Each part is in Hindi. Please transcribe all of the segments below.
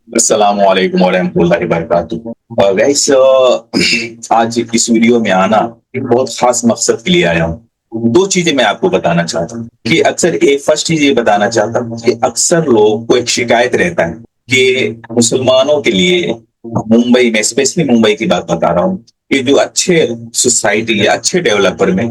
अस्सलाम वालेकुम वरहमतुल्लाहि वबरकातुहू। गाइस, आज इस वीडियो में आना एक बहुत खास मकसद के लिए आया हूँ। दो चीजें मैं आपको बताना चाहता हूँ कि अक्सर एक फर्स्ट चीज ये बताना चाहता हूँ कि अक्सर लोग को एक शिकायत रहता है कि मुसलमानों के लिए मुंबई में, स्पेशली मुंबई की बात बता रहा हूँ, कि जो अच्छे सोसाइटी या अच्छे डेवलपर में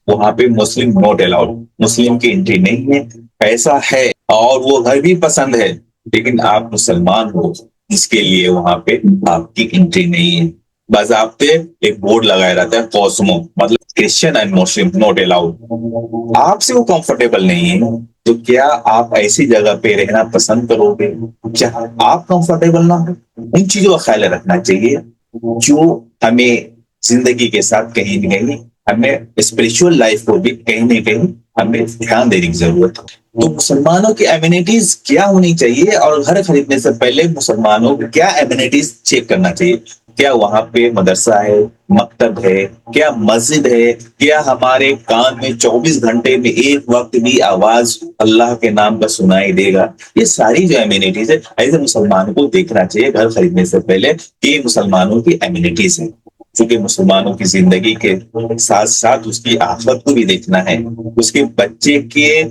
वहां पे मुस्लिम नॉट अलाउड, मुस्लिम की एंट्री नहीं है। पैसा है और वो घर भी पसंद है, लेकिन आप मुसलमान हो, इसके लिए वहां पे आपकी एंट्री नहीं है। बाज़ाब्ते एक बोर्ड लगाया रहता है, कॉस्मो, मतलब Christian and Muslim not allowed. आपसे वो कंफर्टेबल नहीं है, तो क्या आप ऐसी जगह पे रहना पसंद करोगे जहां आप कंफर्टेबल ना हो? उन चीजों का ख्याल रखना चाहिए जो हमें जिंदगी के साथ कहीं न कहीं, हमें स्पिरिचुअल लाइफ को भी कहीं न कहीं हमें ध्यान देने की जरूरत है। तो मुसलमानों की एमिनिटीज क्या होनी चाहिए, और घर खरीदने से पहले मुसलमानों को क्या एमिनिटीज चेक करना चाहिए? क्या वहां पे मदरसा है, मकतब है, क्या मस्जिद है, क्या हमारे कान में 24 घंटे में एक वक्त भी आवाज अल्लाह के नाम का सुनाई देगा? ये सारी जो एमिनिटीज है, ऐसे मुसलमानों को देखना चाहिए घर खरीदने से पहले कि मुसलमानों की एमिनिटीज है। क्योंकि मुसलमानों की जिंदगी के साथ साथ उसकी आखिरत को भी देखना है, उसके बच्चे के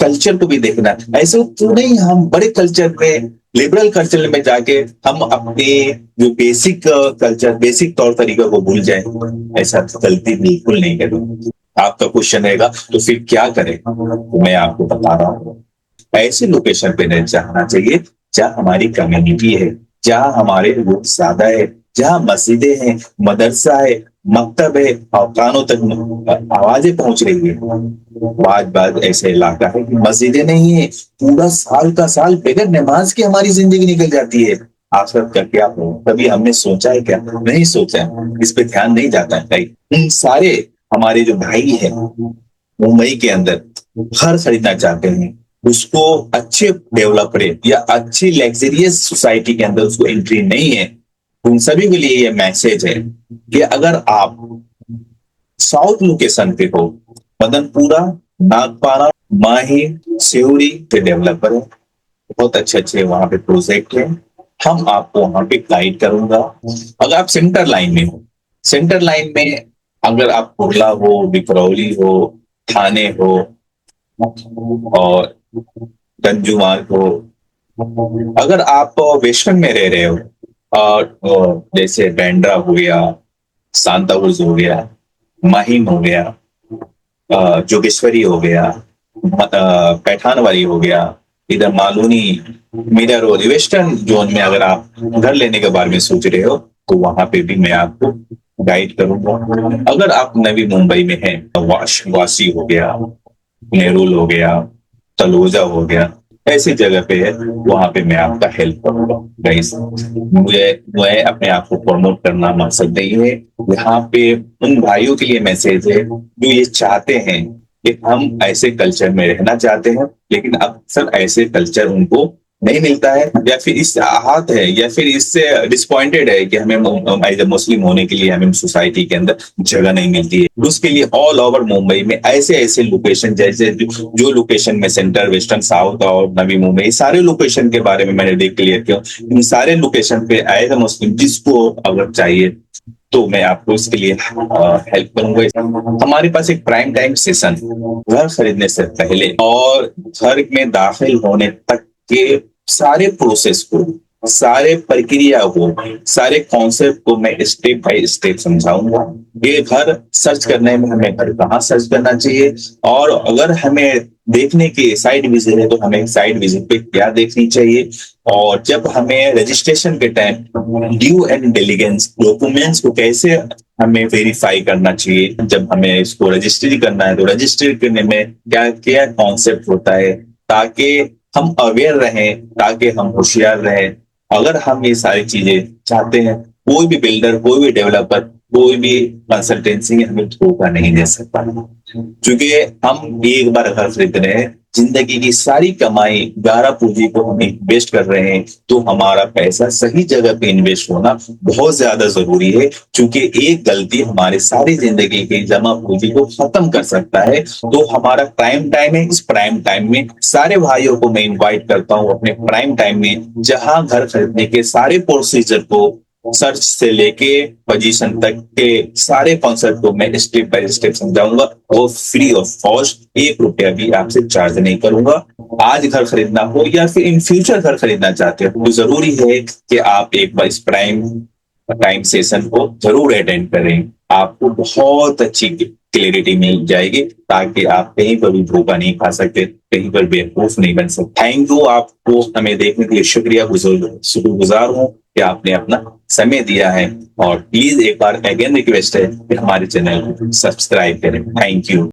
कल्चर को भी देखना है। ऐसे तो नहीं हम बड़े कल्चर में, लिबरल कल्चर में जाके हम अपने जो बेसिक कल्चर, बेसिक तौर तरीका को भूल जाए। ऐसा तो गलती बिल्कुल नहीं करें। आपका क्वेश्चन रहेगा तो फिर क्या करें, तो मैं आपको बता रहा हूँ। ऐसे लोकेशन पे नहीं जाना चाहिए जहाँ हमारी कम्युनिटी है, जहाँ हमारे लोग ज्यादा है, जहाँ मस्जिदें हैं, मदरसा है, मकतब है और कानों तक आवाजें पहुंच रही है। बात बात ऐसे इलाका है कि मस्जिदें नहीं है, पूरा साल का साल बगैर नमाज के हमारी जिंदगी निकल जाती है। आखिरत का क्या हो, कभी हमने सोचा है क्या? नहीं सोचा है, इस पे ध्यान नहीं जाता है कहीं। उन सारे हमारे जो भाई है मुंबई के अंदर घर खरीदना चाहते हैं, उसको अच्छे डेवलपर या अच्छी लग्जरियस सोसाइटी के अंदर उसको एंट्री नहीं है, उन सभी के लिए ये मैसेज है कि अगर आप साउथ लोकेशन पे हो, मदनपुरा, नागपारा, माही, सिउड़ी के डेवलपर है, बहुत अच्छे अच्छे वहां पे प्रोजेक्ट है। हम आपको वहां पे गाइड करूंगा। अगर आप सेंटर लाइन में हो, सेंटर लाइन में अगर आप कुर्ला हो, बिकरौली हो, थाने हो और गंजुमार्ग हो, अगर आप वेस्टर्न में रह रहे हो और जैसे बैंड्रा हो गया, सांताक्रूज हो गया, माहिम हो गया, जोगेश्वरी हो गया, पैठानवारी हो गया, इधर मालूनी, मीरा रोड, वेस्टर्न जोन में अगर आप घर लेने के बारे में सोच रहे हो, तो वहां पे भी मैं आपको गाइड करूंगा। अगर आप नवी मुंबई में हैं, तो वाशी हो गया, नेरुल हो गया, तलोजा हो गया, ऐसी जगह पे है, वहां पे मैं आपका हेल्प करूंगा। गाइस, मुझे मैं अपने आप को प्रमोट करना मकसद नहीं है। यहाँ पे उन भाइयों के लिए मैसेज है जो ये चाहते हैं कि हम ऐसे कल्चर में रहना चाहते हैं, लेकिन अक्सर ऐसे कल्चर उनको नहीं मिलता है, या फिर इस आहत है, या फिर इससे डिसपॉइंटेड है कि हमें एज ए मुस्लिम होने के लिए हमें सोसाइटी के अंदर जगह नहीं मिलती है। उसके लिए ऑल ओवर मुंबई में ऐसे ऐसे लोकेशन, जैसे जो लोकेशन में सेंटर, वेस्टर्न, साउथ और नवी मुंबई, सारे लोकेशन के बारे में मैंने देख क्लियर किया। इन सारे लोकेशन पे एज ए मुस्लिम जिसको अगर चाहिए तो मैं आपको इसके लिए हेल्प करूंगा। हमारे पास एक प्राइम टाइम सेशन घर खरीदने से पहले और घर में दाखिल होने तक के सारे प्रोसेस को, सारे प्रक्रिया को, सारे कॉन्सेप्ट को मैं स्टेप बाय स्टेप समझाऊंगा। ये घर सर्च करने में हमें घर कहाँ सर्च करना चाहिए, और अगर हमें देखने की साइड विजिट है तो हमें साइड विजिट पे क्या देखनी चाहिए, और जब हमें रजिस्ट्रेशन के time due and diligence documents को कैसे हमें वेरीफाई करना चाहिए, जब हमें इसको रजिस्ट्री करना है तो रजिस्ट्री करने में क्या क्या कॉन्सेप्ट होता है, ताकि हम अवेयर रहें, ताकि हम होशियार रहें। अगर हम ये सारी चीजें चाहते हैं, कोई भी बिल्डर, कोई भी डेवलपर, कोई भी कंसल्टेंसी हमें धोखा नहीं दे सकता, क्योंकि हम एक बार घर खरीद रहे हैं, जिंदगी की सारी कमाई गारा पूंजी को हम इन्वेस्ट कर रहे हैं, तो हमारा पैसा सही जगह पे इन्वेस्ट होना बहुत ज्यादा जरूरी है, क्योंकि एक गलती हमारी सारी जिंदगी की जमा पूंजी को खत्म कर सकता है। तो हमारा प्राइम टाइम है, इस प्राइम टाइम में सारे भाइयों को मैं इनवाइट करता हूँ अपने प्राइम टाइम में, जहां घर खरीदने के सारे प्रोसीजर को, सर्च से लेके पोजीशन तक के सारे कॉन्सेप्ट को मैं स्टेप बाय स्टेप समझाऊंगा, वो फ्री ऑफ कॉस्ट, 1 रुपया भी आपसे चार्ज नहीं करूंगा। आज घर खरीदना हो या फिर इन फ्यूचर घर खरीदना चाहते हो, तो जरूरी है कि आप एक बार इस प्राइम टाइम सेशन को जरूर अटेंड करें। आपको बहुत अच्छी क्लियरिटी मिल जाएगी, ताकि आप कहीं पर भी धोखा नहीं खा सकते, कहीं पर बेवकूफ नहीं बन सकते। थैंक यू, आपको हमें देखने के लिए शुक्रिया, शुक्रगुजार हूँ कि आपने अपना समय दिया है। और प्लीज एक बार अगेन रिक्वेस्ट है कि हमारे चैनल को सब्सक्राइब करें। Thank you.